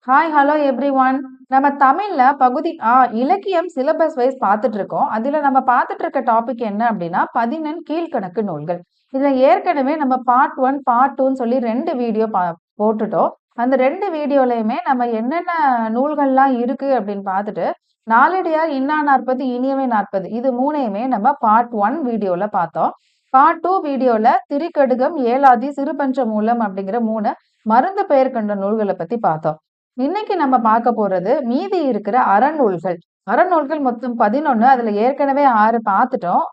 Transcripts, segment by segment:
Hi, hello everyone. நம்ம தமிழ்ல பகுதி இலக்கியம் சிலபஸ் வைஸ் பார்த்துட்டு இருக்கோம். அதுல நம்ம பார்த்துட்டு இருக்க டாபிக் என்ன அப்படின்னா, 11 கீழ்க்கணக்கு நூல்கள். இதுல ஏற்கனவே நம்ம பார்ட் 1, பார்ட் 2ன்னு சொல்லி 2 வீடியோ போட்டுட்டோம். அந்த 2 வீடியோலயுமே நம்ம என்னென்ன நூல்கள்லாம் இருக்கு அப்படின்னு பார்த்துட்டு, நாலடியார், இன்னா நாற்பது, இனியவை 40 இது 3யுமே நம்ம பார்ட் 1 வீடியோல பார்த்தோம். பார்ட் 2 வீடியோல திரிகடுகம், ஏலாதி, சிறுபஞ்ச மூலம் அப்படிங்கிற 3 மருந்து பெயர் கொண்ட நூல்களை பத்தி பார்த்தோம். இன்னைக்கு நம்ம பார்க்க போறது மீதி இருக்கிற அறநூல்கள். அறநூல்கள் மொத்தம் 11. அதுல ஏற்கனவே 6 பார்த்துட்டோம்.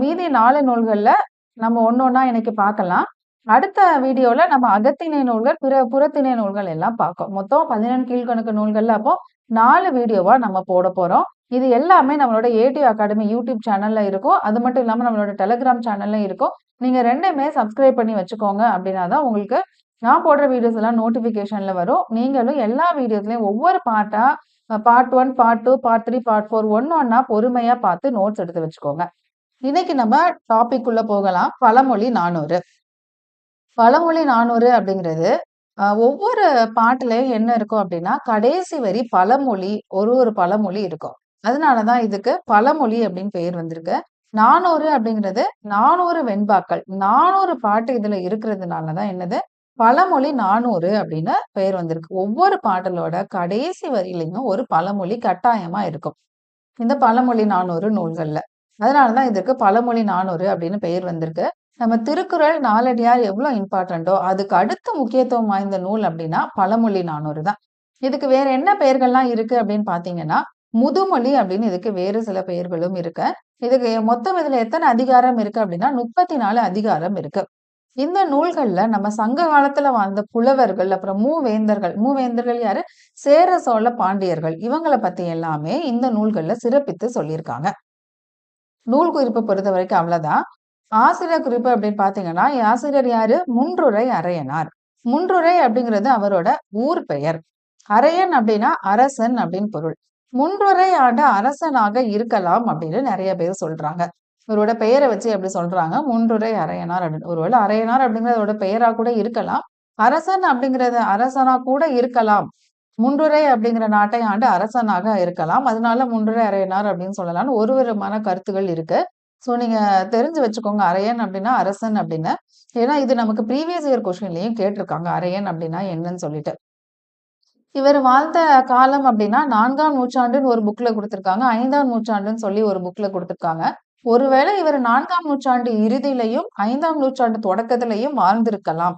மீதி 4 நூல்கள்ல நம்ம ஒன்னொன்னா இன்னைக்கு பார்க்கலாம். அடுத்த வீடியோல நம்ம அகத்திணை நூல்கள், பிற புறத்திணை நூல்கள் எல்லாம் பார்க்கும். மொத்தம் 11 கீழ்கணக்கு நூல்கள்ல அப்போ 4 வீடியோவா நம்ம போட போறோம். இது எல்லாமே நம்மளோட ஏடியூ அகாடமி யூடியூப் சேனல்ல இருக்கும். அது மட்டும் இல்லாம நம்மளோட டெலிகிராம் சேனல்ல இருக்கும். நீங்க 2மே சப்ஸ்கிரைப் பண்ணி வச்சுக்கோங்க. அப்படின்னா தான் உங்களுக்கு நான் போடுற வீடியோஸ் எல்லாம் நோட்டிபிகேஷன்ல வரும். நீங்களும் எல்லா வீடியோஸ்லயும் ஒவ்வொரு பார்ட்டா பார்ட் 1, பார்ட் 2, பார்ட் 3, பார்ட் 4 ஒண்ணா பொறுமையா பார்த்து நோட்ஸ் எடுத்து வச்சுக்கோங்க. இன்னைக்கு நம்ம டாபிக் உள்ள போகலாம். பழமொழி 400. பழமொழி 400 அப்படிங்கிறது ஒவ்வொரு பாட்டுலயும் என்ன இருக்கும் அப்படின்னா, கடைசி வரி பழமொழி ஒரு பழமொழி இருக்கும். அதனாலதான் இதுக்கு பழமொழி அப்படின்னு பெயர் வந்திருக்கு. 400 அப்படிங்கிறது 400 வெண்பாக்கள். 400 பாட்டு இதுல இருக்கிறதுனாலதான் என்னது பழமொழி 400 அப்படின்னு பெயர் வந்திருக்கு. ஒவ்வொரு பாடலோட கடைசி வரியிலையும் ஒரு பழமொழி கட்டாயமா இருக்கும். இந்த பழமொழி 400 நூல்கள்ல. அதனாலதான் இதற்கு பழமொழி 400 அப்படின்னு பெயர் வந்திருக்கு. நம்ம திருக்குறள், நாலடியார் எவ்வளவு இம்பார்ட்டன்டோ அதுக்கு அடுத்த முக்கியத்துவம் வாய்ந்த நூல் அப்படின்னா பழமொழி 400 தான். இதுக்கு வேற என்ன பெயர்கள்லாம் இருக்கு அப்படின்னு பாத்தீங்கன்னா, முதுமொழி அப்படின்னு இதுக்கு வேறு சில பெயர்களும் இருக்கு. இதுக்கு மொத்தம் இதுல எத்தனை அதிகாரம் இருக்கு அப்படின்னா 34 அதிகாரம் இருக்கு. இந்த நூல்கள்ல நம்ம சங்க காலத்துல வாழ்ந்த புலவர்கள், அப்புறம் மூவேந்தர்கள் யாரு? சேர, சோழ, பாண்டியர்கள் இவங்களை பத்தி எல்லாமே இந்த நூல்கள்ல சிறப்பித்து சொல்லியிருக்காங்க. நூல் குறிப்பை பொறுத்த வரைக்கும் அவ்வளவுதான். ஆசிரியர் குறிப்பு அப்படின்னு பாத்தீங்கன்னா, ஆசிரியர் யாரு? முன்றுரை அரையனார். முன்றுரை அப்படிங்கிறது அவரோட ஊர் பெயர். அரையன் அப்படின்னா அரசன் அப்படின்னு பொருள். முன்றுரை ஆண்ட அரசனாக இருக்கலாம் அப்படின்னு நிறைய பேர் சொல்றாங்க. இவரோட பெயரை வச்சு எப்படி சொல்றாங்க? முன்றுரை அரையனார் அப்படின்னு. ஒருவேளை அரையனார் அப்படிங்கிறது அவரோட பெயரா கூட இருக்கலாம். அரசன் அப்படிங்கிறது அரசனா கூட இருக்கலாம். முன்றுரை அப்படிங்கிற நாட்டை ஆண்ட அரசனாக இருக்கலாம். அதனால முன்றுரை அரையனார் அப்படின்னு சொல்லலாம்னு ஒரு விதமான கருத்துகள் இருக்கு. சோ நீங்க தெரிஞ்சு வச்சுக்கோங்க. அரையன் அப்படின்னா அரசன் அப்படின்னு. ஏன்னா இது நமக்கு ப்ரீவியஸ் இயர் கொஸ்டின்லயும் கேட்டிருக்காங்க. அரையன் அப்படின்னா என்னன்னு சொல்லிட்டு. இவர் வாழ்ந்த காலம் அப்படின்னா 4ஆம் நூற்றாண்டுன்னு ஒரு புக்ல கொடுத்திருக்காங்க. 5ஆம் நூற்றாண்டுன்னு சொல்லி ஒரு புக்ல கொடுத்திருக்காங்க. ஒருவேளை இவர் 4ஆம் நூற்றாண்டு இறுதியிலையும் 5ஆம் நூற்றாண்டு தொடக்கத்திலையும் வாழ்ந்திருக்கலாம்.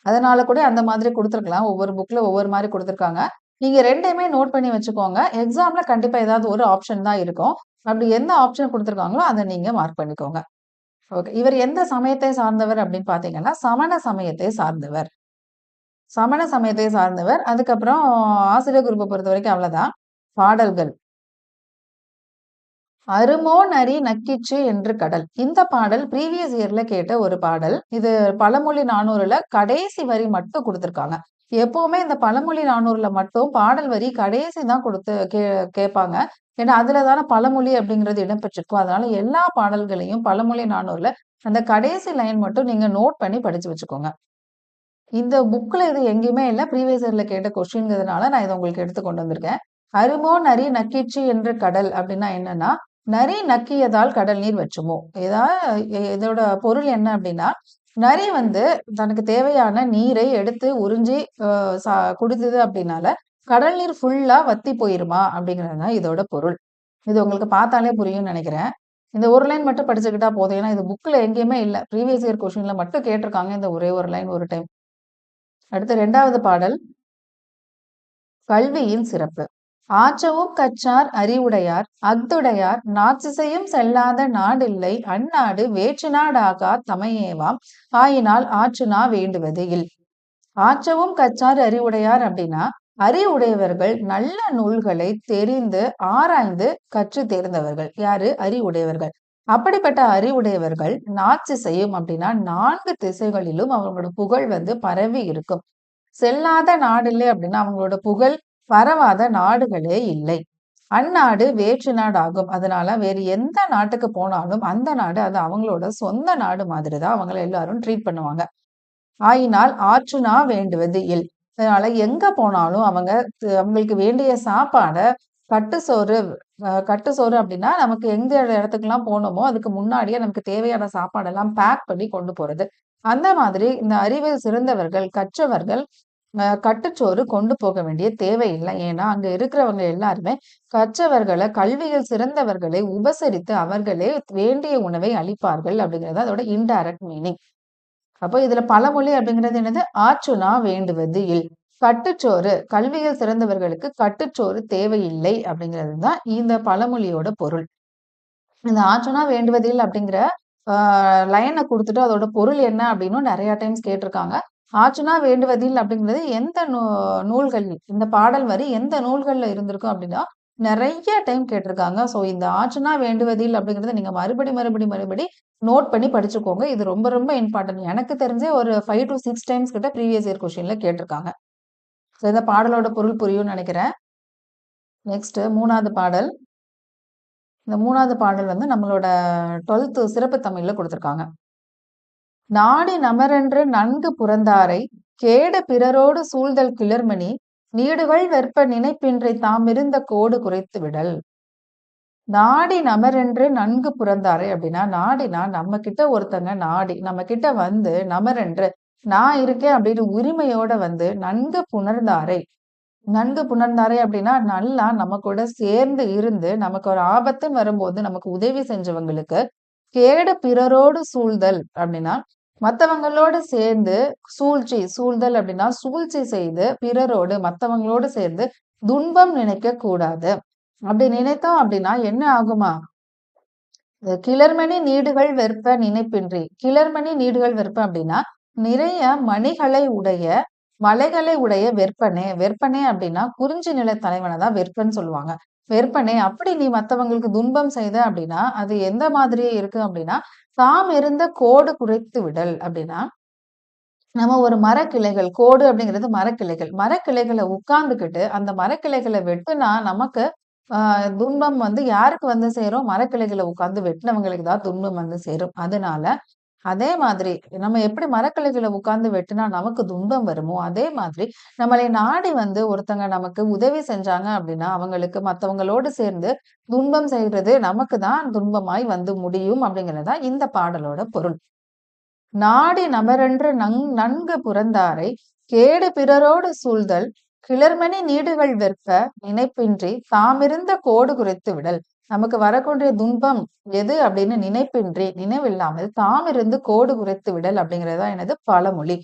அதனால கூட அந்த மாதிரி கொடுத்திருக்கலாம். ஒவ்வொரு புக்ல ஒவ்வொரு மாதிரி கொடுத்திருக்காங்க. நீங்க 2யுமே நோட் பண்ணி வச்சுக்கோங்க. எக்ஸாம்ல கண்டிப்பா ஏதாவது ஒரு ஆப்ஷன் தான் இருக்கும். அப்படி எந்த ஆப்ஷன் கொடுத்திருக்காங்களோ அதை நீங்க மார்க் பண்ணிக்கோங்க. ஓகே. இவர் எந்த சமயத்தை சார்ந்தவர் அப்படின்னு பாத்தீங்கன்னா, சமண சமயத்தை சார்ந்தவர். சமண சமயத்தை சார்ந்தவர். அதுக்கப்புறம் ஆசிரியர் குறிப்பை பொறுத்த வரைக்கும் அவ்வளவுதான். பாடல்கள். அருமோ நரி நக்கிச்சு என்று கடல். இந்த பாடல் ப்ரீவியஸ் இயர்ல கேட்ட ஒரு பாடல். இது பழமொழி 400ல கடைசி வரி மட்டும் கொடுத்திருக்காங்க. எப்பவுமே இந்த பழமொழி 400ல மட்டும் பாடல் வரி கடைசி தான் கொடுத்து கேட்பாங்க. ஏன்னா அதுல தானே பழமொழி அப்படிங்கிறது இடம்பெற்றிருக்கும். அதனால எல்லா பாடல்களையும் பழமொழி 400ல அந்த கடைசி லைன் மட்டும் நீங்க நோட் பண்ணி படிச்சு வச்சுக்கோங்க. இந்த புக்ல இது எங்கேயுமே இல்ல. ப்ரீவியஸ் இயர்ல கேட்ட கொஸ்டின்ங்கிறதுனால நான் இதை உங்களுக்கு எடுத்து கொண்டு வந்திருக்கேன். அருமோ நரி நக்கிச்சு என்று கடல் அப்படின்னா என்னன்னா, நரி நக்கியதால் கடல் நீர் வற்றுமோ. இதோட பொருள் என்ன அப்படின்னா, நரி வந்து தனக்கு தேவையான நீரை எடுத்து உறிஞ்சி குடித்தது அப்படின்னால கடல் நீர் ஃபுல்லா வத்தி போயிருமா அப்படிங்கிறது தான் இதோட பொருள். இது உங்களுக்கு பார்த்தாலே புரியும்னு நினைக்கிறேன். இந்த ஒரு லைன் மட்டும் படிச்சுக்கிட்டா போதும். ஏன்னா இது புக்ல எங்கேயுமே இல்ல. ப்ரீவியஸ் இயர் கொஸ்டின்ல மட்டும் கேட்டிருக்காங்க இந்த ஒரே ஒரு லைன் ஒரு டைம். அடுத்து 2வது பாடல். கல்வியின் சிறப்பு. ஆற்றவும் கற்றார் அறிவுடையார் அஃதுடையார் நாற்றிசையும் செல்லாத நாடில்லை அந்நாடு வேற்று நாடாகா தமையேவாம் ஆயினால் ஆற்றுனா வேண்டுவது இல். ஆற்றவும் கற்றார் அறிவுடையார் அப்படின்னா, அறிவுடையவர்கள் நல்ல நூல்களை தெரிந்து ஆராய்ந்து கற்று தேர்ந்தவர்கள். யாரு? அறிவுடையவர்கள். அப்படிப்பட்ட அறிவுடையவர்கள் நாற்றிசையும் அப்படின்னா 4 திசைகளிலும் அவங்களோட புகழ் வந்து பரவி இருக்கும். செல்லாத நாடு இல்லை அப்படின்னா அவங்களோட புகழ் பரவாத நாடுகளே இல்லை. அந்நாடு வேற்று நாடு ஆகும். அதனால வேறு எந்த நாட்டுக்கு போனாலும் அந்த நாடு அது அவங்களோட சொந்த நாடு மாதிரிதான் அவங்கள எல்லாரும் ட்ரீட் பண்ணுவாங்க. ஆயினால் ஆற்றுனா வேண்டுவது இல். அதனால எங்க போனாலும் அவங்களுக்கு வேண்டிய சாப்பாட கட்டுசோறு கட்டுசோறு அப்படின்னா, நமக்கு எந்த இடத்துக்குலாம் போனோமோ, அதுக்கு முன்னாடியே நமக்கு தேவையான சாப்பாடெல்லாம் பேக் பண்ணி கொண்டு போறது. அந்த மாதிரி இந்த அறிவில் சிறந்தவர்கள், கற்றவர்கள் கட்டுச்சோறு கொண்டு போக வேண்டிய தேவையில்ல. ஏன்னா, அங்க இருக்கிறவங்க எல்லாருமே கற்றவர்கள, கல்வியில் சிறந்தவர்களை உபசரித்து அவர்களே வேண்டிய உணவை அளிப்பார்கள் அப்படிங்கிறது அதோட இன்டைரக்ட் மீனிங். அப்போ இதுல பழமொழி அப்படிங்கிறது என்னது? ஆச்சுனா வேண்டுவது இல். கட்டுச்சோறு கல்வியில் சிறந்தவர்களுக்கு கட்டுச்சோறு தேவையில்லை அப்படிங்கிறது தான் இந்த பழமொழியோட பொருள். இந்த ஆச்சுனா வேண்டுவதில் அப்படிங்கிற லைன குடுத்துட்டு அதோட பொருள் என்ன அப்படின்னும் நெறைய டைம்ஸ் கேட்டிருக்காங்க. ஆச்சுனா வேண்டுவதில் அப்படிங்கிறது எந்த நூல்கள் இந்த பாடல் வரி எந்த நூல்கள்ல இருந்திருக்கும் அப்படின்னா, நெறைய டைம் கேட்டிருக்காங்க. ஸோ இந்த ஆச்சுனா வேண்டுவதில் அப்படிங்கிறத நீங்க மறுபடி நோட் பண்ணி படிச்சுக்கோங்க. இது ரொம்ப ரொம்ப இம்பார்ட்டன்ட். எனக்கு தெரிஞ்சே ஒரு 5 டூ 6 டைம்ஸ் கிட்ட ப்ரீவியஸ் இயர் கொஸ்டின்ல கேட்டிருக்காங்க. ஸோ இந்த பாடலோட பொருள் புரியும்னு நெனைக்கிறேன். நெக்ஸ்ட் 3வது பாடல். இந்த 3வது பாடல் வந்து நம்மளோட 12த் சிறப்பு தமிழ்ல குடுத்திருக்காங்க. நாடி நமரென்று நன்கு புரந்தாரை கேட பிறரோடு சூழ்தல் கிளர்மணி நீடுகள் வெற்ப நினைப்பின்றி தாமிருந்த கோடு குறைத்து விடல். நாடி நமரென்று நன்கு புரந்தாரை அப்படின்னா, நாடினா நம்ம கிட்ட ஒருத்தங்க நாடி நம்ம கிட்ட வந்து நமரென்று நான் இருக்கேன் அப்படின்னு உரிமையோட வந்து நன்கு புணர்ந்தாரை நன்கு புணர்ந்தாரே அப்படின்னா, நல்லா நம்ம கூட சேர்ந்து இருந்து, நமக்கு ஒரு ஆபத்துன்னு வரும்போது நமக்கு உதவி செஞ்சவங்களுக்கு, கேடு பிறரோடு சூழ்தல் அப்படின்னா, மத்தவங்களோட சேர்ந்து சூழ்தல் அப்படின்னா, சூழ்ச்சி செய்து பிறரோடு மத்தவங்களோடு சேர்ந்து துன்பம் நினைக்கக் கூடாது. அப்படி நினைத்தோம் அப்படின்னா என்ன ஆகுமா? கிளர்மணி நீடுகள் வெற்ப நினைப்பின்றி. கிளர்மணி நீடுகள் வெற்ப அப்படின்னா, நிறைய மணிகளை உடைய மலைகளை உடைய வெற்பனே. வெற்பனே அப்படின்னா, குறிஞ்சி நில தலைவன தான் வெற்பன்னு சொல்லுவாங்க. வெற்பனே அப்படி நீ மத்தவங்களுக்கு துன்பம் செய்த அப்படின்னா, அது எந்த மாதிரி இருக்கு அப்படின்னா, தாம் இருந்த கோடு குறைத்து விடல் அப்படின்னா, நம்ம ஒரு மரக்கிளைகள் கோடு அப்படிங்கிறது மரக்கிளைகள். மரக்கிளைகள உட்கார்ந்துகிட்டு, அந்த மரக்கிளைகள வெட்டுனா நமக்கு துன்பம் வந்து யாருக்கு வந்து சேரும்? மரக்கிளைகள உட்கார்ந்து வெட்டுனவங்களுக்கு தான் துன்பம் வந்து சேரும். அதனால அதே மாதிரி நம்ம எப்படி மரக்கிளைகள உட்கார்ந்து வெட்டுனா நமக்கு துன்பம் வருமோ, அதே மாதிரி நம்மளை நாடி வந்து ஒருத்தங்க நமக்கு உதவி செஞ்சாங்க அப்படின்னா, அவங்களுக்கு மத்தவங்களோடு சேர்ந்து துன்பம் செய்றது நமக்கு தான் துன்பமாய் வந்து முடியும் அப்படிங்கிறது தான் இந்த பாடலோட பொருள். நாடி நமரென்று நன்கு புரந்தாரை கேடு பிறரோடு சூழ்தல் கிளர்மணி நீடுகள் வெற்ப நினைப்பின்றி தாமிருந்த கோடு குறைத்து விடல். நமக்கு வரக்கூடிய துன்பம் எது அப்படின்னு நினைவில்லாமல் தாமிருந்து கோடு குறைத்து விடல் அப்படிங்கிறதா எனது பழமொழி.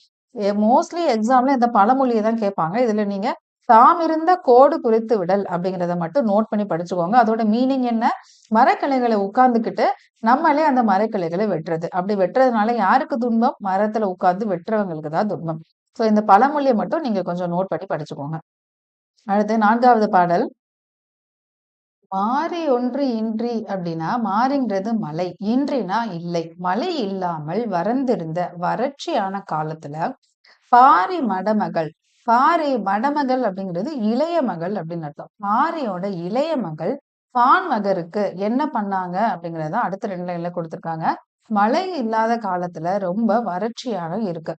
மோஸ்ட்லி எக்ஸாம்ல இந்த பழமொழியை தான் கேட்பாங்க. இதுல நீங்க தாமிருந்த கோடு குறைத்து விடல் அப்படிங்கிறத மட்டும் நோட் பண்ணி படிச்சுக்கோங்க. அதோட மீனிங் என்ன? மரக்கிளைகளை உட்கார்ந்துகிட்டு நம்மளே அந்த மரக்கிளைகளை வெட்டுறது. அப்படி வெட்டுறதுனால யாருக்கு துன்பம்? மரத்துல உட்கார்ந்து வெட்டுறவங்களுக்கு தான் துன்பம். சோ இந்த பழமொழியை மட்டும் நீங்க கொஞ்சம் நோட் பண்ணி படிச்சுக்கோங்க. அடுத்து 4வது பாடல். மாறி ஒன்று இன்றி அப்படின்னா, மாறிங்கிறது மழை. இன்றினா இல்லை. மழை இல்லாமல் வறண்டிருந்த வறட்சியான காலத்துல பாரி மடமகள் மடமகள் அப்படிங்கிறது இளைய மகள் அப்படின்னு அர்த்தம். பாரியோட இளைய மகள் பான்மகருக்கு என்ன பண்ணாங்க அப்படிங்கறத அடுத்த 2 லைன்ல கொடுத்திருக்காங்க. மழை இல்லாத காலத்துல ரொம்ப வறட்சியாக இருக்கு.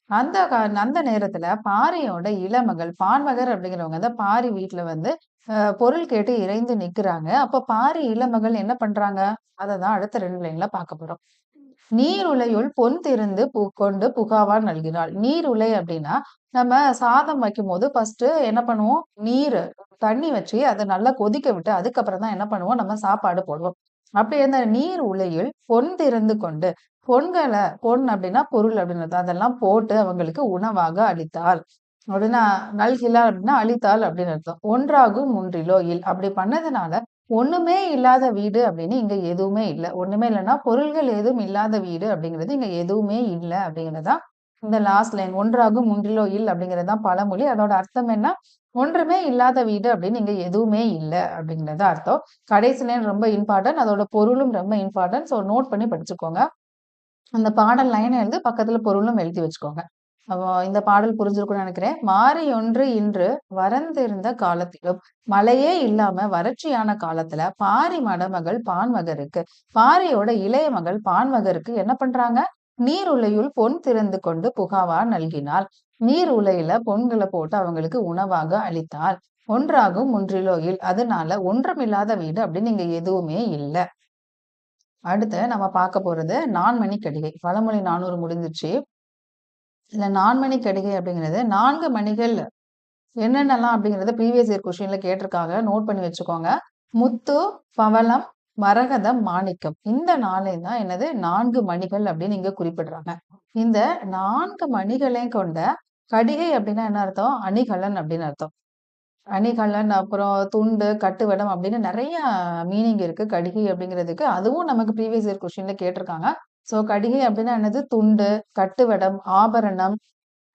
அந்த நேரத்துல பாரியோட இளமகள் பான்மகர் அப்படிங்கிறவங்க தான் பாரி வீட்டுல வந்து பொருள் கேட்டு இறைந்து நிக்கிறாங்க. அப்ப பாரி இளமகள் என்ன பண்றாங்க? அததான் அடுத்த 2 லைன்ல பார்க்க போறோம். நீர் உலையுள் பொன் திருந்து கொண்டு புகாவா நல்கினாள். நீர் உலை அப்படின்னா நம்ம சாதம் வைக்கும்போது ஃபர்ஸ்ட் என்ன பண்ணுவோம்? தண்ணி வச்சு அதை நல்லா கொதிக்க விட்டு அதுக்கப்புறம் தான் என்ன பண்ணுவோம்? நம்ம சாப்பாடு போடுவோம். அப்படி அந்த நீர் உலையில் பொன் திறந்து கொண்டு பொன் அப்படின்னா பொருள் அப்படின்னு அர்த்தம். அதெல்லாம் போட்டு அவங்களுக்கு உணவாக அளித்தாள். அப்படின்னா நல்கிலாள் அப்படின்னா அளித்தாள் அப்படின்னு அர்த்தம். ஒன்றாகும் மூன்றிலோ இல் அப்படி பண்ணதுனால ஒண்ணுமே இல்லாத வீடு அப்படின்னு இங்க எதுவுமே இல்ல. ஒண்ணுமே இல்லைன்னா பொருள்கள் எதுவும் இல்லாத வீடு அப்படிங்கிறது இங்க எதுவுமே இல்ல அப்படிங்கிறதுதான் இந்த லாஸ்ட் லைன். ஒன்றாகும் மூன்றிலோ இல் அப்படிங்கிறது தான் பழமொழி. அதோட அர்த்தம் என்ன? ஒன்றுமே இல்லாத வீடு அப்படின்னு இங்க எதுவுமே இல்ல அப்படிங்கிறது அர்த்தம். கடைசி லைன் ரொம்ப இம்பார்ட்டன்ட். அதோட பொருளும் ரொம்ப இம்பார்ட்டன்ட். ஸோ நோட் பண்ணி படிச்சுக்கோங்க. அந்த பாடல் லைன் எழுதி பக்கத்துல பொருளும் எழுதி வச்சுக்கோங்க. இந்த பாடல் புரிஞ்சிருக்கும்னு நினைக்கிறேன். மாறி ஒன்று இன்று வறண்டிருந்த காலத்திலும் மழையே இல்லாம வறட்சியான காலத்துல பாரி மடமகள் பான்மகருக்கு பாரியோட இளைய மகள் பான்மகருக்கு என்ன பண்றாங்க? நீருலையுள் பொன் திறந்து கொண்டு புகாவா நல்கினாள். நீர் உலையில பொன்கள போட்டு அவங்களுக்கு உணவாக அளித்தாள். ஒன்றாகும் ஒன்றிலோயில். அதனால ஒன்றுமில்லாத வீடு அப்படின்னு இங்க எதுவுமே இல்ல. அடுத்து நம்ம பார்க்க போறது நான்மணி கடிகை. பழமொழி 400 முடிஞ்சிருச்சு. இதுல நான்மணி கடிகை அப்படிங்கிறது 4 மணிகள் என்னென்னலாம் அப்படிங்கிறத ப்ரீவியஸ் இயர் கொஸ்டின்ல கேட்டிருக்காங்க. நோட் பண்ணி வச்சுக்கோங்க. முத்து, பவளம், மரகதம், மாணிக்கம். இந்த 4 தான் என்னது 4 மணிகள் அப்படின்னு இங்க குறிப்பிடுறாங்க. இந்த 4 மணிகளையும் கொண்ட கடிகை அப்படின்னா என்ன அர்த்தம்? அணிகலன் அப்படின்னு அர்த்தம். அணிகலன், அப்புறம் துண்டு, கட்டுவடம் அப்படின்னு நெறைய மீனிங் இருக்கு கடிகை அப்படிங்கிறதுக்கு. அதுவும் நமக்கு ப்ரீவியஸ் இயர் கொஸ்டின்ல கேட்டிருக்காங்க. ஸோ கடிகை அப்படின்னா என்னது? துண்டு, கட்டுவடம், ஆபரணம்,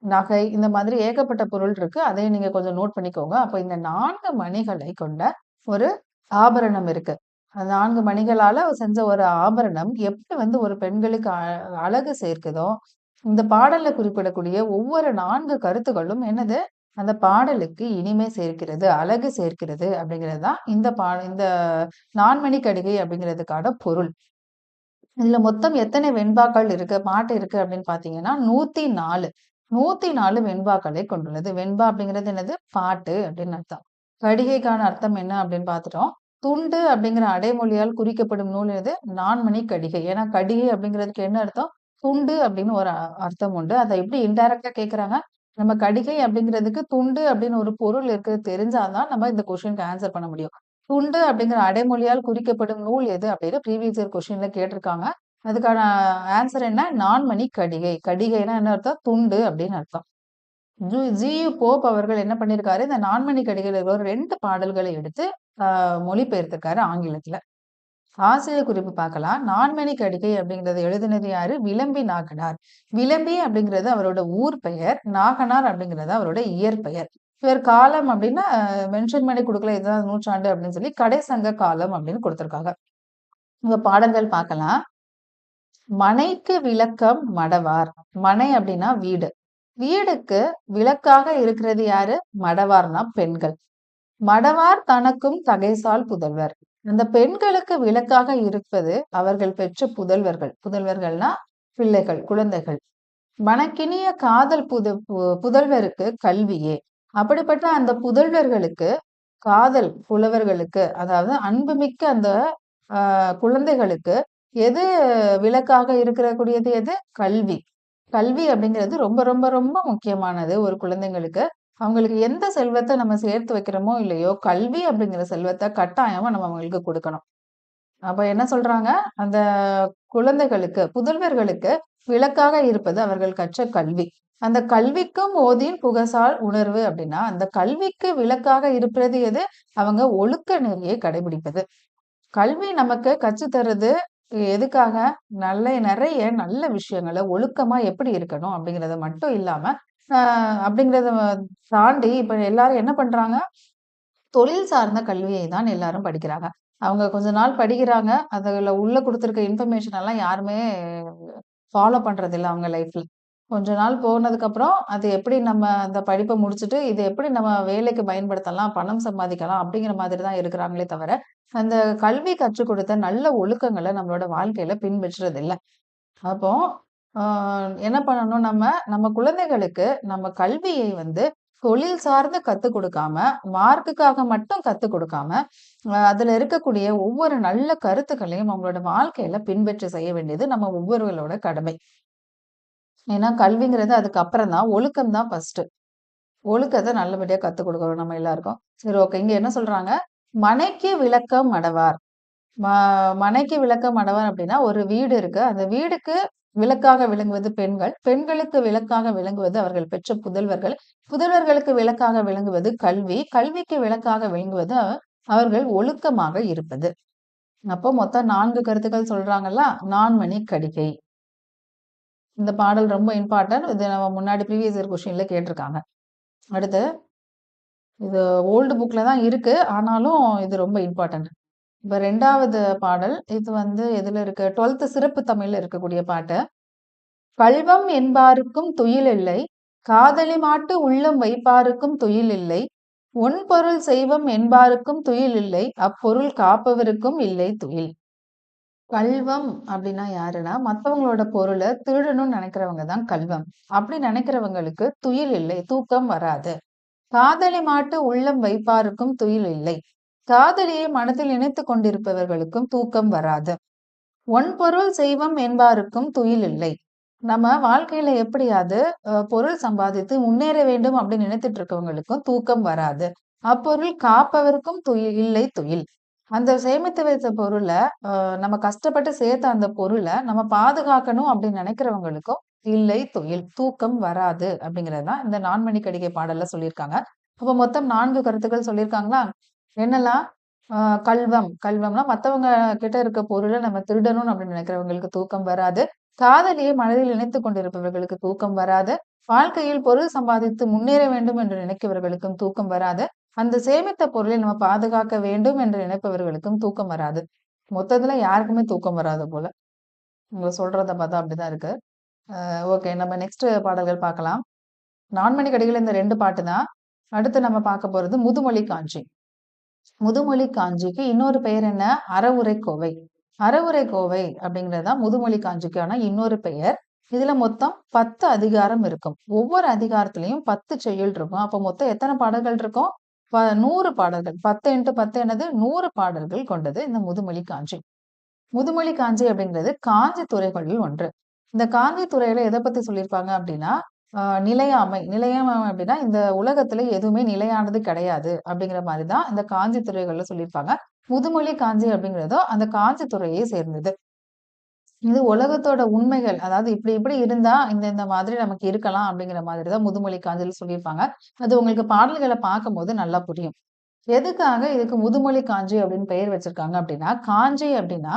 நகை இந்த மாதிரி ஏகப்பட்ட பொருள் இருக்கு. அதையும் நீங்க கொஞ்சம் நோட் பண்ணிக்கோங்க. அப்ப இந்த 4 மணிகளை கொண்ட ஒரு ஆபரணம் இருக்கு. அந்த 4 மணிகளால செஞ்ச ஒரு ஆபரணம் எப்படி வந்து ஒரு பெண்களுக்கு அழகு சேர்க்குதோ, இந்த பாடல்ல குறிப்பிடக்கூடிய ஒவ்வொரு 4 கருத்துக்களும் என்னது? அந்த பாடலுக்கு இனிமை சேர்க்கிறது, அழகு சேர்க்கிறது அப்படிங்கிறது தான் இந்த நான்மணி கடிகை அப்படிங்கிறதுக்கான பொருள். இதுல மொத்தம் எத்தனை வெண்பாக்கள் இருக்கு, பாட்டு இருக்கு அப்படின்னு பார்த்தீங்கன்னா 104. 104 வெண்பாக்களை கொண்டுள்ளது. வெண்பா அப்படிங்கிறது என்னது? பாட்டு அப்படின்னு அர்த்தம். கடிகைக்கான அர்த்தம் என்ன அப்படின்னு பார்த்துட்டோம். துண்டு அப்படிங்கிற அடைமொழியால் குறிக்கப்படும் நூல் எது? நான்மணி கடிகை. ஏன்னா கடிகை அப்படிங்கிறதுக்கு என்ன அர்த்தம்? துண்டு அப்படின்னு ஒரு அர்த்தம் உண்டு. அதை எப்படி இன்டைரக்டா கேட்கறாங்க? நம்ம கடிகை அப்படிங்கிறதுக்கு துண்டு அப்படின்னு ஒரு பொருள் இருக்கு தெரிஞ்சாதான் நம்ம இந்த கொஸ்டினுக்கு ஆன்சர் பண்ண முடியும். துண்டு அப்படிங்கிற அடைமொழியால் குறிக்கப்படும் நூல் எது அப்படின்னு ப்ரீவியஸ் இயர் கொஸ்டின்ல கேட்டிருக்காங்க. அதுக்கான ஆன்சர் என்ன? நான்மணி கடிகை. கடிகைன்னா என்ன அர்த்தம்? துண்டு அப்படின்னு அர்த்தம். ஜி.யு. போப் அவர்கள் என்ன பண்ணியிருக்காரு? இந்த நான்மணி கடிகையில ஒரு 2 பாடல்களை எடுத்து மொழிபெயர்த்திருக்காரு ஆங்கிலத்துல. ஆசிரியர் குறிப்பு பார்க்கலாம். நான்மணி கடிகை அப்படிங்கிறத எழுதினது யாரு? விளம்பி நாகனார். விளம்பி அப்படிங்கிறது அவரோட ஊர் பெயர். நாகனார் அப்படிங்கிறது அவரோட இயற்பெயர். இவர் காலம் அப்படின்னா மென்ஷன் பண்ணி குடுக்கல. இதுதான் நூற்றாண்டு அப்படின்னு சொல்லி கடைசங்க காலம் அப்படின்னு குடுத்திருக்காங்க. உங்க பாடல்கள் பார்க்கலாம். மனைக்கு விளக்கம் மடவார். மனை அப்படின்னா வீடு. வீடுக்கு விளக்காக இருக்கிறது யாரு? மடவார்னா பெண்கள். மடவார் தனக்கும் தகைசால் புதல்வர். அந்த பெண்களுக்கு விளக்காக இருப்பது அவர்கள் பெற்ற புதல்வர்கள். புதல்வர்கள்னா பிள்ளைகள், குழந்தைகள். மனக்கினிய காதல் புதல்வருக்கு கல்வியே. அப்படிப்பட்ட அந்த புதல்வர்களுக்கு காதல் புலவர்களுக்கு, அதாவது அன்புமிக்க அந்த குழந்தைகளுக்கு எது விளக்காக இருக்கக்கூடியது எது? கல்வி. கல்வி அப்படிங்கிறது ரொம்ப ரொம்ப ரொம்ப முக்கியமானது ஒரு குழந்தைங்களுக்கு. அவங்களுக்கு எந்த செல்வத்த நம்ம சேர்த்து வைக்கிறோமோ இல்லையோ, கல்வி அப்படிங்கிற செல்வத்த கட்டாயமா நம்ம அவங்களுக்கு குடுக்கணும். அப்ப என்ன சொல்றாங்க? அந்த குழந்தைகளுக்கு, புதல்வர்களுக்கு விளக்காக இருப்பது அவர்கள் கற்ற கல்வி. அந்த கல்விக்கும் ஓதின் புகசால் உணர்வு அப்படின்னா, அந்த கல்விக்கு விளக்காக இருப்பது எது? அவங்க ஒழுக்க நெறியை கடைபிடிப்பது. கல்வி நமக்கு கற்றுத் தர்றது எதுக்காக? நெறைய நல்ல விஷயங்கள ஒழுக்கமா எப்படி இருக்கணும் அப்படிங்கிறத மட்டும் இல்லாம, அ அப்படிங்கிறத தாண்டி இப்ப எல்லாரும் என்ன பண்றாங்க? தொழில் சார்ந்த கல்வியை தான் எல்லாரும் படிக்கிறாங்க. அவங்க கொஞ்ச நாள் படிக்கிறாங்க. அதுல உள்ள குடுத்திருக்க இன்ஃபர்மேஷன் எல்லாம் யாருமே ஃபாலோ பண்றதில்ல அவங்க லைஃப்ல. கொஞ்ச நாள் போனதுக்கப்புறம், அது எப்படி நம்ம அந்த படிப்ப முடிச்சுட்டு, இத எப்படி நம்ம வேலைக்கு பயன்படுத்தலாம், பணம் சம்பாதிக்கலாம் அப்படிங்கிற மாதிரி தான் இருக்கிறாங்களே தவிர, அந்த கல்வி கற்றுக் கொடுத்த நல்ல ஒழுக்கங்கள நம்மளோட வாழ்க்கையில பின்பற்றுறதில்ல. அப்போ ஆ என்ன பண்ணணும் நம்ம, நம்ம குழந்தைகளுக்கு நம்ம கல்வியை வந்து தொழில் சார்ந்து கத்துக் கொடுக்காம, மார்க்குக்காக மட்டும் கத்துக் கொடுக்காம, அதுல இருக்கக்கூடிய ஒவ்வொரு நல்ல கருத்துக்களையும் அவங்களோட வாழ்க்கையில பின்பற்றி செய்ய வேண்டியது நம்ம ஒவ்வொருவரோட கடமை. ஏன்னா கல்விங்கிறது அதுக்கு அப்புறம் தான். ஒழுக்கம் தான் ஃபர்ஸ்ட்டு. ஒழுக்கத்த நல்லபடியா கத்துக் குடுக்கணும் நம்ம எல்லாருக்கும். சரி ஓகே. இங்க என்ன சொல்றாங்க? மனைக்கு விளக்கம் மடவார். ம மனைக்கு விளக்கம் மடவார் அப்டின்னா, ஒரு வீடு இருக்கு. அந்த வீடுக்கு விளக்காக விளங்குவது பெண்கள். பெண்களுக்கு விளக்காக விளங்குவது அவர்கள் பெற்ற புதல்வர்கள். புதல்வர்களுக்கு விளக்காக விளங்குவது கல்வி. கல்விக்கு விளக்காக விளங்குவது அவர்கள் ஒழுக்கமாக இருப்பது. அப்போ மொத்தம் 4 கருத்துக்கள் சொல்றாங்கல்ல. நான்மணி கடிகை. இந்த பாடல் ரொம்ப இம்பார்ட்டன்ட். இது நம்ம முன்னாடி ப்ரீவியஸ் இயர் கொஸ்டின்ல கேட்டிருக்காங்க. அடுத்து, இது ஓல்டு புக்ல தான் இருக்கு. ஆனாலும் இது ரொம்ப இம்பார்ட்டன்ட். இப்ப 2வது பாடல். இது வந்து எதுல இருக்கு? 12த் சிறப்பு தமிழ்ல இருக்கக்கூடிய பாட்டு. கள்வம் என்பாருக்கும் துயிலில்லை. காதலி மாட்டு உள்ளம் வைப்பாருக்கும் துயிலில்லை. ஒன்பொருள் செய்வம் என்பாருக்கும் துயிலில்லை. அப்பொருள் காப்பவருக்கும் இல்லை துயில். கல்வம் அப்படின்னா யாருன்னா, மத்தவங்களோட பொருள திருடணும்னு நினைக்கிறவங்க தான் கல்வம். அப்படி நினைக்கிறவங்களுக்கு துயில் இல்லை, தூக்கம் வராது. காதலி மாட்டு உள்ளம் வைப்பாருக்கும் துயில் இல்லை. காதலியை மனதில் நினைத்துக் கொண்டிருப்பவர்களுக்கும் தூக்கம் வராது. ஒன்பொருள் செய்வம் என்பாருக்கும் துயில் இல்லை. நம்ம வாழ்க்கையில எப்படியாவது பொருள் சம்பாதித்து முன்னேற வேண்டும் அப்படின்னு நினைத்துட்டு இருக்கவங்களுக்கும் தூக்கம் வராது. அப்பொருள் காப்பவருக்கும் துயில் இல்லை துயில். அந்த சேமித்து வைத்த பொருள நம்ம கஷ்டப்பட்டு சேர்த்த அந்த பொருள நம்ம பாதுகாக்கணும் அப்படின்னு நினைக்கிறவங்களுக்கும் இல்லை துயில். தூக்கம் வராது அப்படிங்கிறது தான் இந்த நான்மணி கடிகை பாடல்ல சொல்லியிருக்காங்க. அப்ப மொத்தம் 4 கருத்துக்கள் சொல்லியிருக்காங்களா? என்னலாம்? கல்வம்னா மத்தவங்க கிட்ட இருக்க பொருள நம்ம திருடணும்னு அப்படின்னு நினைக்கிறவங்களுக்கு தூக்கம் வராது. காதலியை மனதில் நினைத்துக் கொண்டிருப்பவர்களுக்கு தூக்கம் வராது. வாழ்க்கையில் பொருள் சம்பாதித்து முன்னேற வேண்டும் என்று நினைக்கிறவர்களுக்கும் தூக்கம் வராது. அந்த சேமித்த பொருளை நம்ம பாதுகாக்க வேண்டும் என்று நினைப்பவர்களுக்கும் தூக்கம் வராது. மொத்தத்துல யாருக்குமே தூக்கம் வராது போல. உங்க சொல்றத பார்த்தா அப்படிதான் இருக்கு. ஓகே, நம்ம நெக்ஸ்ட் பாடல்கள் பார்க்கலாம். நான்மணி கடிகைல இந்த 2 பாட்டு தான். அடுத்து நம்ம பார்க்க போறது முதுமொழி காஞ்சி. முதுமொழி காஞ்சிக்கு இன்னொரு பெயர் என்ன? அறவுரை கோவை. அறவுரை கோவை அப்படிங்கிறது தான் முதுமொழி காஞ்சிக்கான இன்னொரு பெயர். இதுல மொத்தம் 10 அதிகாரம் இருக்கும். ஒவ்வொரு அதிகாரத்திலையும் 10 செய்யுள் இருக்கும். அப்ப மொத்தம் எத்தனை பாடல்கள் இருக்கும்? 100 பாடல்கள். 10 × 10 என்னது? 100 பாடல்கள் கொண்டது இந்த முதுமொழி காஞ்சி. முதுமொழி காஞ்சி அப்படிங்கிறது காஞ்சி துறைகளில் ஒன்று. இந்த காஞ்சி துறையில எதை பத்தி சொல்லியிருப்பாங்க அப்படின்னா, நிலையாமை. நிலையாமை அப்படின்னா, இந்த உலகத்துல எதுவுமே நிலையானது கிடையாது அப்படிங்கிற மாதிரி தான் இந்த காஞ்சி துறைகள்ல சொல்லியிருப்பாங்க. முதுமொழி காஞ்சி அப்படிங்கிறதோ அந்த காஞ்சி துறையை சேர்ந்தது. இது உலகத்தோட உண்மைகள். அதாவது இப்படி இப்படி இருந்தா இந்த மாதிரி நமக்கு இருக்கலாம் அப்படிங்கிற மாதிரி தான் முதுமொழி காஞ்சில சொல்லியிருப்பாங்க. அது உங்களுக்கு பாடல்கள பார்க்கும்போது நல்லா புரியும். எதுக்காக இதுக்கு முதுமொழி காஞ்சி அப்படின்னு பெயர் வச்சிருக்காங்க அப்படின்னா, காஞ்சி அப்படின்னா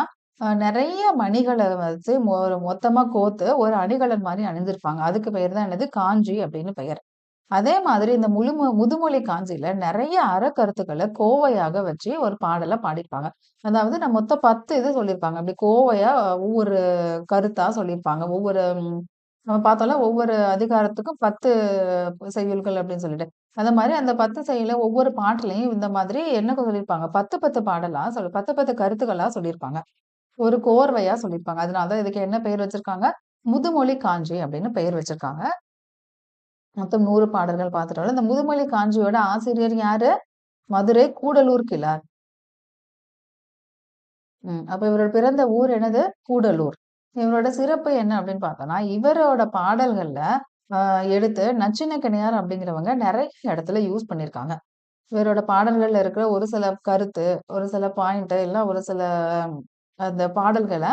நெறைய மணிகள வச்சு ஒரு மொத்தமா கோத்து ஒரு அணிகலன் மாரி அணிந்திருப்பாங்க. அதுக்கு பெயர் தான் என்னது? காஞ்சி அப்படின்னு பெயர். அதே மாதிரி இந்த முதுமொழி காஞ்சியில நெறைய அறக்கருத்துக்கள கோவையாக வச்சு ஒரு பாடல பாடியிருப்பாங்க. அதாவது நான் மொத்தம் 10 இது சொல்லியிருப்பாங்க. அப்படி கோவையா ஒவ்வொரு கருத்தா சொல்லியிருப்பாங்க. ஒவ்வொரு நம்ம பார்த்தோம்ல, ஒவ்வொரு அதிகாரத்துக்கும் 10 செய்யுள்கள் அப்படின்னு சொல்லிட்டு. அந்த மாரி அந்த 10 செய்யுள ஒவ்வொரு பாட்டுலயும் இந்த மாதிரி என்ன சொல்லியிருப்பாங்க? 10, 10 பாடலா 10, 10 கருத்துக்களா சொல்லியிருப்பாங்க. ஒரு கோர்வையா சொல்லியிருப்பாங்க. அதனால தான் இதுக்கு என்ன பெயர் வச்சிருக்காங்க? முதுமொழி காஞ்சி அப்படின்னு பெயர் வச்சிருக்காங்க. மொத்தம் 100 பாடல்கள் பார்த்துட்டோம்ல. இந்த முதுமொழி காஞ்சியோட ஆசிரியர் யாரு? மதுரை கூடலூர் கிழார். அப்ப இவரோட பிறந்த ஊர் என்னது? கூடலூர். இவரோட சிறப்பு என்ன அப்படின்னு பார்த்தோம்னா, இவரோட பாடல்கள்ல எடுத்து நச்சினக்கணியார் அப்படிங்கிறவங்க நெறைய இடத்துல யூஸ் பண்ணியிருக்காங்க. இவரோட பாடல்கள்ல இருக்கிற ஒரு சில கருத்து, ஒரு சில பாயிண்ட் எல்லாம் ஒரு சில அந்த பாடல்கள்ல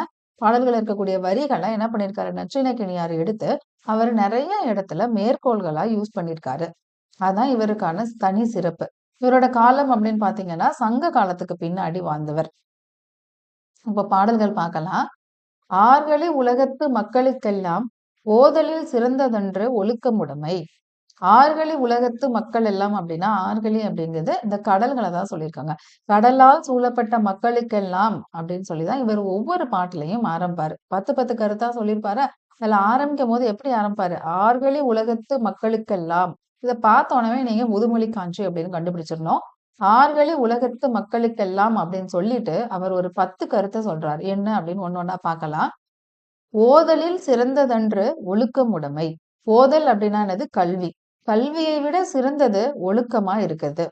இருக்கக்கூடிய வரிகள என்ன பண்ணியிருக்காரு? நச்சினைக்கினியார் எடுத்து, அவர் நெறைய இடத்துல மேற்கோள்களா யூஸ் பண்ணியிருக்காரு. அதான் இவருக்கான தனி சிறப்பு. இவரோட காலம் அப்படின்னு பார்த்தீங்கன்னா, சங்க காலத்துக்கு பின்னாடி வாழ்ந்தவர். இப்ப பாடல்கள் பார்க்கலாம். "ஆர்களி உலகத்து மக்களுக்கெல்லாம் ஓதலில் சிறந்ததன்று ஒழுக்கமுடைமை." ஆர்களி உலகத்து மக்கள் எல்லாம் அப்படின்னா, ஆர்களி அப்படிங்கிறது இந்த கடல்கள தான் சொல்லியிருக்காங்க. கடலால் சூழப்பட்ட மக்களுக்கெல்லாம் அப்படின்னு சொல்லி தான் இவர் ஒவ்வொரு பாட்டுலயும் ஆரம்பிப்பாரு. 10, 10 கருத்தா சொல்லியிருப்பாரா? அதுல ஆரம்பிக்கும்போது எப்படி ஆரம்பிப்பாரு? "ஆர்களி உலகத்து மக்களுக்கெல்லாம்." இத பார்த்த உடனே நீங்க முதுமொழி காஞ்சி அப்படின்னு கண்டுபிடிச்சிடணும். "ஆர்களி உலகத்து மக்களுக்கெல்லாம்" அப்படின்னு சொல்லிட்டு, அவர் ஒரு 10 கருத்த சொல்றாரு. என்ன அப்படின்னு ஒண்ணொண்ணா பார்க்கலாம். "ஓதலில் சிறந்ததன்று ஒழுக்கமுடைமை." ஓதல் அப்படின்னா என்னது? கல்வி. கல்வியை விட சிறந்தது ஒழுக்கமா இருக்குது.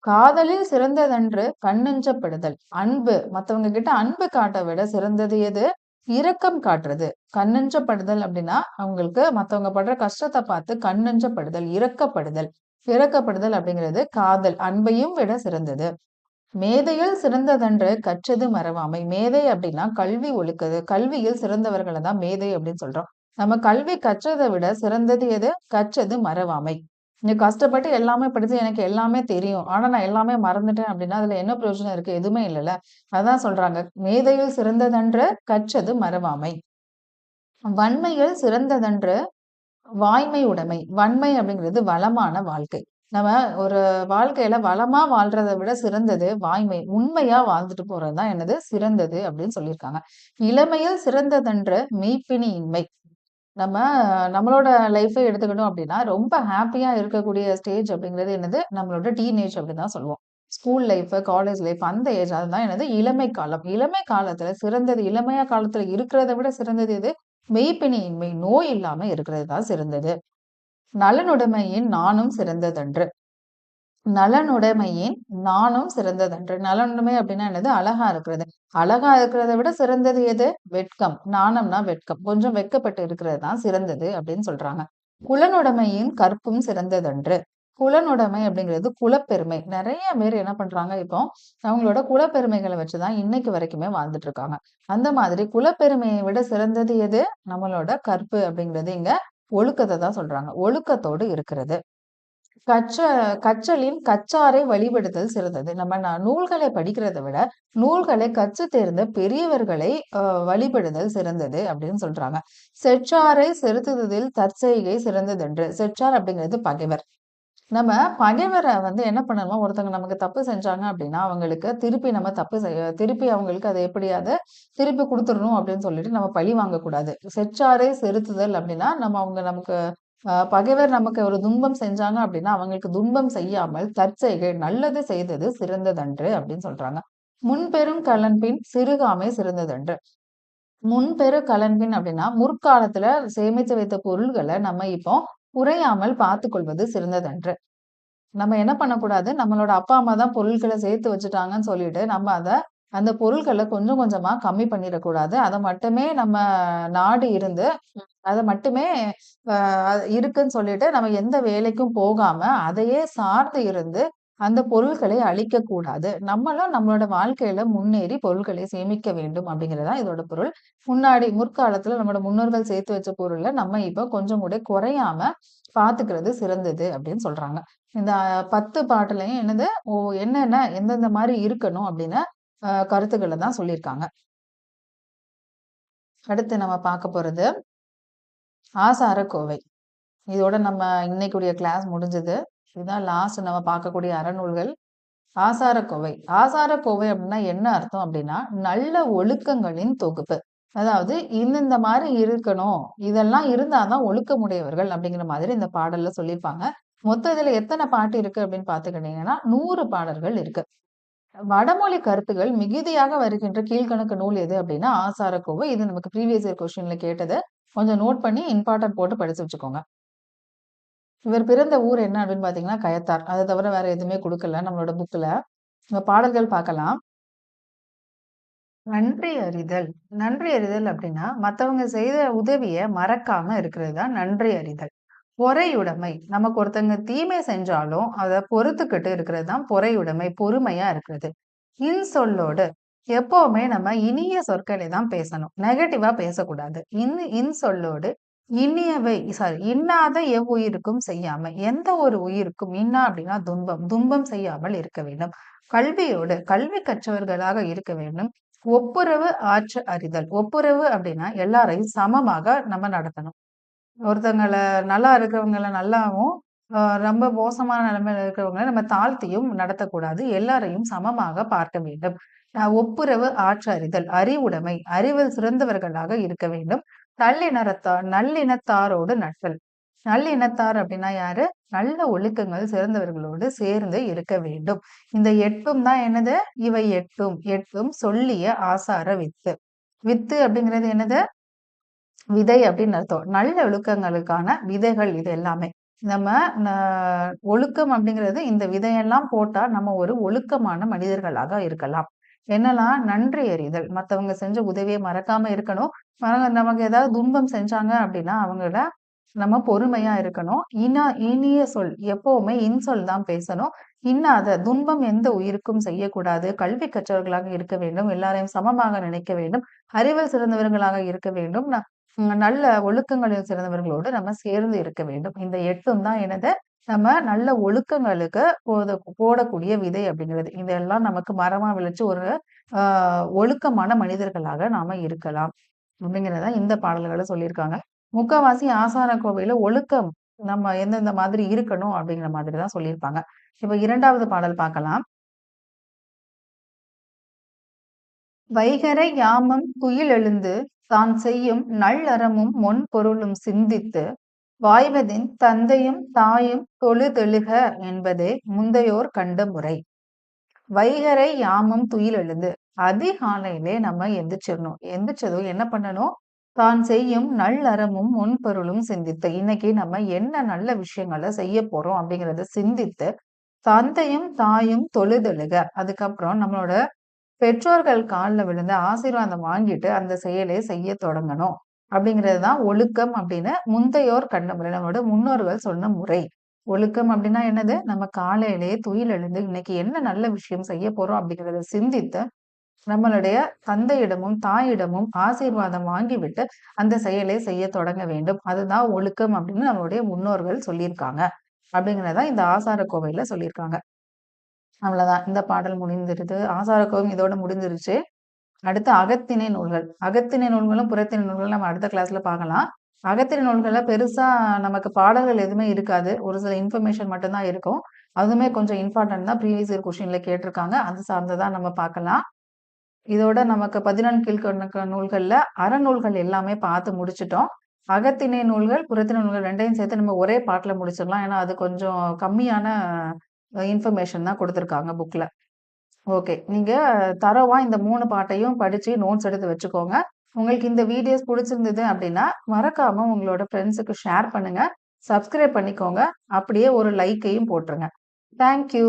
காதலில் சிறந்ததன்று கண்ணஞ்சப்படுதல். அன்பு. மத்தவங்க கிட்ட அன்பு காட்ட விட சிறந்தது எது? இரக்கம் காட்டுறது. கண்ணஞ்சப்படுதல் அப்படின்னா, அவங்களுக்கு மத்தவங்க படுற கஷ்டத்த பார்த்து கண்ணஞ்சப்படுதல், இரக்கப்படுதல். இரக்கப்படுதல் அப்படிங்கிறது காதல். அன்பையும் விட சிறந்தது. மேதையில் சிறந்ததன்று கற்றது மறவாமை. மேதை அப்படின்னா கல்வி ஒழுக்குது. கல்வியில் சிறந்தவர்கள தான் மேதை அப்படின்னு சொல்றோம். நம்ம கல்வி கற்றத விட சிறந்தது எது? கற்றது மறவாமை. நீ கஷ்டப்பட்டு எல்லாமே படிச்சு எனக்கு எல்லாமே தெரியும். ஆனா நான் எல்லாமே மறந்துட்டேன் அப்படின்னா, அதுல என்ன பிரயோஜனம் இருக்கு? எதுவுமே இல்லல்ல. அதான் சொல்றாங்க. மேதையில் சிறந்ததன்று கற்றது மறவாமை. வன்மையில் சிறந்ததன்று வாய்மை உடைமை. வன்மை அப்படிங்கிறது வளமான வாழ்க்கை. நம்ம ஒரு வாழ்க்கையில வளமா வாழ்றத விட சிறந்தது வாய்மை. உண்மையா வாழ்ந்துட்டு போறது தான் என்னது? சிறந்தது அப்படின்னு சொல்லியிருக்காங்க. இளமையில் சிறந்ததன்று மெய்ப்பினி இன்மை. நம்ம நம்மளோட லைஃபே எடுத்துக்கிட்டோம் அப்படின்னா, ரொம்ப ஹேப்பியா இருக்கக்கூடிய ஸ்டேஜ் அப்படிங்கிறது என்னது? நம்மளோட டீனேஜ் அப்படின்னு தான் சொல்லுவோம். ஸ்கூல் லைஃப், காலேஜ் லைஃப் அந்த ஏஜ் அதுதான் என்னது இளமை காலம். இளமை காலத்துல சிறந்தது இளமையா காலத்துல இருக்கிறத விட சிறந்தது எது? மெய்ப்பினியின்மை, நோய் இல்லாம இருக்கிறது தான் சிறந்தது. நலனுடைமையின் நாணும் சிறந்ததன்று. நலனுடைமையின் நாணும் சிறந்ததன்று. நலனுடைமை அப்படின்னா என்னது? அழகா இருக்கிறது. அழகா இருக்கிறத விட சிறந்தது எது? வெட்கம். நாணம்னா வெட்கம். கொஞ்சம் வெட்கப்பட்டு இருக்கிறது தான் சிறந்தது அப்படின்னு சொல்றாங்க. குலனுடைமையின் கற்பும் சிறந்ததன்று. குலனுடைமை அப்படிங்கிறது குலப்பெருமை. நிறைய பேர் என்ன பண்றாங்க இப்போ அவங்களோட குலப்பெருமைகளை வச்சுதான் இன்னைக்கு வரைக்குமே வாழ்ந்துட்டு இருக்காங்க. அந்த மாதிரி குலப்பெருமையை விட சிறந்தது எது? நம்மளோட கற்பு அப்படிங்கிறது இங்க ஒழுக்கத்தை தான் சொல்றாங்க. ஒழுக்கத்தோடு இருக்கிறது. கற்ற கற்றலின் கற்றாரை வழிபடுதல் சிறந்தது. நம்ம நூல்களை படிக்கிறத விட, நூல்களை கற்றுத் தேர்ந்த பெரியவர்களை வழிபடுதல் சிறந்தது அப்படின்னு சொல்றாங்க. செற்றாரை செறுத்துவதில் தற்செய்கை சிறந்ததென்று. செற்றார் அப்படிங்கிறது பகைவர். நம்ம பகைவரை வந்து என்ன பண்ணணுமோ, ஒருத்தவங்க நமக்கு தப்பு செஞ்சாங்க அப்படின்னா, அவங்களுக்கு திருப்பி நம்ம திருப்பி அவங்களுக்கு அதை எப்படியாவது திருப்பி குடுத்துறணும் அப்படின்னு சொல்லிட்டு நம்ம பழி வாங்கக்கூடாது. செற்றாரை செறுத்துதல் அப்படின்னா, அவங்க நமக்கு பகைவர் நமக்கு ஒரு துன்பம் செஞ்சாங்க அப்படின்னா, அவங்களுக்கு துன்பம் செய்யாமல் தற்செய்கை நல்லது செய்தது சிறந்ததன்று அப்படின்னு சொல்றாங்க. முன்பெரும் கலன்பின் சிறுகாமை சிறந்ததன்று. முன்பெரு கலன்பின் அப்படின்னா, முற்காலத்துல சேமித்து வைத்த பொருள்கள நம்ம இப்போ குறையாமல் பார்த்துக் கொள்வது சிறந்ததன்று. நம்ம என்ன பண்ணக்கூடாது, நம்மளோட அப்பா, அம்மா தான் பொருட்கள சேர்த்து வச்சுட்டாங்கன்னு சொல்லிட்டு, நம்ம அந்த பொருட்கள கொஞ்சம் கொஞ்சமா கம்மி பண்ணிறக்கூடாது. அத மட்டுமே நம்ம நாடி இருந்து, அத மட்டுமே அ இருக்குன்னு சொல்லிட்டு, நம்ம எந்த வேலைக்கும் போகாம, அதையே சார்ந்து இருந்து, அந்த பொருள்களை அழிக்கக்கூடாது. நம்மளும் நம்மளோட வாழ்க்கையில முன்னேறி பொருள்களை சேமிக்க வேண்டும் அப்படிங்கிறது தான் இதோட பொருள். முற்காலத்துல நம்மளோட முன்னோர்கள் சேர்த்து வச்ச பொருள நம்ம இப்ப கொஞ்சம் கூட குறையாம பார்த்துக்கிறது சிறந்தது அப்படின்னு சொல்றாங்க. இந்த 10 பாட்டுலயும் என்னது என்னென்ன எந்தெந்த மாரி இருக்கணும் அப்படின்னு கருத்துக்கள தான் சொல்லியிருக்காங்க. அடுத்து நம்ம பார்க்க போறது ஆசாரக்கோவை. இதோட நம்ம இன்னைக்குடைய கிளாஸ் முடிஞ்சது. இதுதான் லாஸ்ட் நம்ம பார்க்கக்கூடிய அறநூல்கள். ஆசாரக்கோவை. ஆசாரக்கோவை அப்படின்னா என்ன அர்த்தம் அப்படின்னா, நல்ல ஒழுக்கங்களின் தொகுப்பு. அதாவது இந்தந்த மாரி இருக்கணும். இதெல்லாம் இருந்தா தான் ஒழுக்கமுடையவர்கள் அப்படிங்கிற மாதிரி இந்த பாடல்ல சொல்லியிருப்பாங்க. மொத்தம் இதுல எத்தன பாட்டு இருக்கு அப்படின்னு பார்த்துக்கிட்டீங்கன்னா, 100 பாடல்கள் இருக்கு. வடமொழி கருத்துகள் மிகுதியாக வருகின்ற கீழ்க்கணக்கு நூல் எது அப்படின்னா, ஆசாரக்கோவை. இது நமக்கு ப்ரீவியஸ் இயர் கொஸ்டின்ல கேட்டது. கொஞ்சம் நோட் பண்ணி இம்பார்ட்டன்ட் போட்டு படிச்சு வச்சுக்கோங்க. இவர் பிறந்த ஊர் என்ன அப்படின்னு பார்த்தீங்கன்னா, கயத்தார். அத தவிர வேற எதுவுமே குடுக்கல நம்மளோட புக்ல. இங்க பாடல்கள் பார்க்கலாம். நன்றி அறிதல். நன்றி அறிதல் அப்படின்னா, மத்தவங்க செய்த உதவிய மறக்காம இருக்கிறது தான் நன்றி அறிதல். பொறையுடைமை. நமக்கு ஒருத்தங்க தீமை செஞ்சாலும், அத பொறுத்துக்கிட்டு இருக்கிறது தான் பொறையுடைமை. பொறுமையா இருக்கிறது. இன்சொல்லோடு எப்பவுமே நம்ம இனிய சொற்களை தான் பேசணும். நெகட்டிவா பேசக்கூடாது. இன்சொல்லோடு இன்னாத எவ்வுயிருக்கும் செய்யாமை. எந்த ஒரு உயிருக்கும் இன்னா அப்படின்னா துன்பம். துன்பம் செய்யாமல் இருக்க வேண்டும். கல்வியோடு கல்வி கற்றவர்களாக இருக்க வேண்டும். ஒப்புரவு ஆற்ற அறிதல். ஒப்புரவு அப்படின்னா எல்லாரையும் சமமாக நம்ம நடத்தணும். ஒருத்தங்கள நல்லா இருக்கிறவங்கள நல்லாவும், ரொம்ப மோசமான நிலைமையில இருக்கிறவங்கள நம்ம தாழ்த்தியும் நடத்தக்கூடாது. எல்லாரையும் சமமாக பார்க்க வேண்டும். ஒப்புரவு ஆற்ற அறிதல். அறிவுடைமை. அறிவில் சிறந்தவர்களாக இருக்க வேண்டும். நல்லினத்தாரோடு நட்டல். நல்லினத்தார் அப்படின்னா யாரு? நல்ல ஒழுக்கங்கள் சிறந்தவர்களோடு சேர்ந்து இருக்க வேண்டும். இந்த 8ம் தான் என்னது? இவை 8ம் சொல்லிய ஆசார வித்து. வித்து அப்படிங்கிறது என்னது? விதை அப்படின்னு அர்த்தம். நல்ல ஒழுக்கங்களுக்கான விதைகள் இது எல்லாமே. நம்ம ந ஒழுக்கம் அப்படிங்கிறது இந்த விதையெல்லாம் போட்டா நம்ம ஒரு ஒழுக்கமான மனிதர்களாக இருக்கலாம். என்னலாம்? நன்றி அறிதல். மத்தவங்க செஞ்ச உதவிய மறக்காம இருக்கணும். நமக்கு ஏதாவது துன்பம் செஞ்சாங்க அப்படின்னா, அவங்கள நம்ம பொறுமையா இருக்கணும். இனிய சொல். எப்பவுமே இன்சொல் தான் பேசணும். இன்னாத துன்பம் எந்த உயிருக்கும் செய்யக்கூடாது. கல்வி கற்றவர்களாக இருக்க வேண்டும். எல்லாரையும் சமமாக நினைக்க வேண்டும். அறிவில் சிறந்தவர்களாக இருக்க வேண்டும். நல்ல ஒழுக்கங்களில் சிறந்தவர்களோடு நம்ம சேர்ந்து இருக்க வேண்டும். இந்த 8ம் தான் என்னது? நம்ம நல்ல ஒழுக்கங்களுக்கு போடக்கூடிய விதை அப்படிங்கிறது. இதெல்லாம் நமக்கு மரமா விளைச்சு ஒரு அ ஒழுக்கமான மனிதர்களாக நாம இருக்கலாம். அப்படிங்கிறத இந்த பாடல்கள சொல்லியிருக்காங்க. முக்காவாசி ஆசார கோவையில ஒழுக்கம் நம்ம எந்தெந்த மாதிரி இருக்கணும் அப்படிங்கிற மாதிரி தான் சொல்லியிருப்பாங்க. இப்ப 2வது பாடல் பார்க்கலாம். வைகறை யாமம் துயிலெழுந்து தான் செய்யும் நல்லறமும் பொருளும் சிந்தித்து வாய்வதின் தந்தையும் தாயும் தொழுதெழுக என்பதே முந்தையோர் கண்ட முறை. வைகறை யாமம் துயில் எழுந்து. அதிகாலையிலே நம்ம எந்திரிச்சிடணும். எந்திரிச்சதும் என்ன பண்ணணும்? தான் செய்யும் நல்லறமும் முன்பொருளும் சிந்தித்து. இன்னைக்கு நம்ம என்ன நல்ல விஷயங்கள செய்ய போறோம் அப்படிங்கிறத சிந்தித்து, தந்தையும் தாயும் தொழுதொழுக. அதுக்கப்புறம் நம்மளோட பெற்றோர்கள் கால்ல விழுந்து ஆசீர்வாதம் வாங்கிட்டு அந்த செயலை செய்ய தொடங்கணும். அப்படிங்கிறது தான் ஒழுக்கம் அப்படின்னு முந்தையோர் கண்ட முறை. நம்மளோட முன்னோர்கள் சொன்ன முறை. ஒழுக்கம் அப்படின்னா என்னது? நம்ம காலையிலேயே துயில் எழுந்து இன்னைக்கு என்ன நல்ல விஷயம் செய்ய போறோம் அப்படிங்கிறத சிந்தித்து, நம்மளுடைய தந்தையிடமும், தாயிடமும் ஆசீர்வாதம் வாங்கிவிட்டு அந்த செயலை செய்ய தொடங்க வேண்டும். அதுதான் ஒழுக்கம் அப்படின்னு நம்மளுடைய முன்னோர்கள் சொல்லியிருக்காங்க. அப்படிங்கிறத இந்த ஆசாரக்கோவையில சொல்லியிருக்காங்க. அவ்வளவுதான். இந்த பாடல் முடிந்துருது. ஆசாரக்கோவை இதோட முடிஞ்சிருச்சு. அடுத்து அகத்திணை நூல்கள். அகத்திணை நூல்களும், புறத்திணை நூல்களும் நம்ம அடுத்த கிளாஸ்ல பார்க்கலாம். அகத்திணை நூல்கள்ல பெருசா நமக்கு பாடல்கள் எதுவுமே இருக்காது. ஒரு சில இன்ஃபர்மேஷன் மட்டும் தான் இருக்கும். அதுவுமே கொஞ்சம் இம்பார்ட்டன்ட் தான். ப்ரீவியஸ் இயர் கொஸ்டின்ல கேட்டிருக்காங்க. அது சார்ந்ததா நம்ம பார்க்கலாம். இதோட நமக்கு 14 கீழ்க்கணக்கு நூல்கள்ல அறநூல்கள் எல்லாமே பார்த்து முடிச்சுட்டோம். அகத்திணை நூல்கள், புறத்திணை நூல்கள் 2யும் சேர்த்து நம்ம ஒரே பாட்டுல முடிச்சிடலாம். ஏன்னா அது கொஞ்சம் கம்மியான இன்ஃபர்மேஷன் தான் குடுத்துருக்காங்க புக்ல. ஓகே. நீங்க தரோவா இந்த 3 பாட்டையும் படிச்சு நோட்ஸ் எடுத்து வச்சுக்கோங்க. உங்களுக்கு இந்த வீடியோஸ் புடிச்சிருந்தது அப்படின்னா, மறக்காம உங்களோட ஃப்ரெண்ட்ஸுக்கு ஷேர் பண்ணுங்க. சப்ஸ்கிரைப் பண்ணிக்கோங்க. அப்படியே ஒரு லைக்கையும் போட்டுருங்க. Thank you.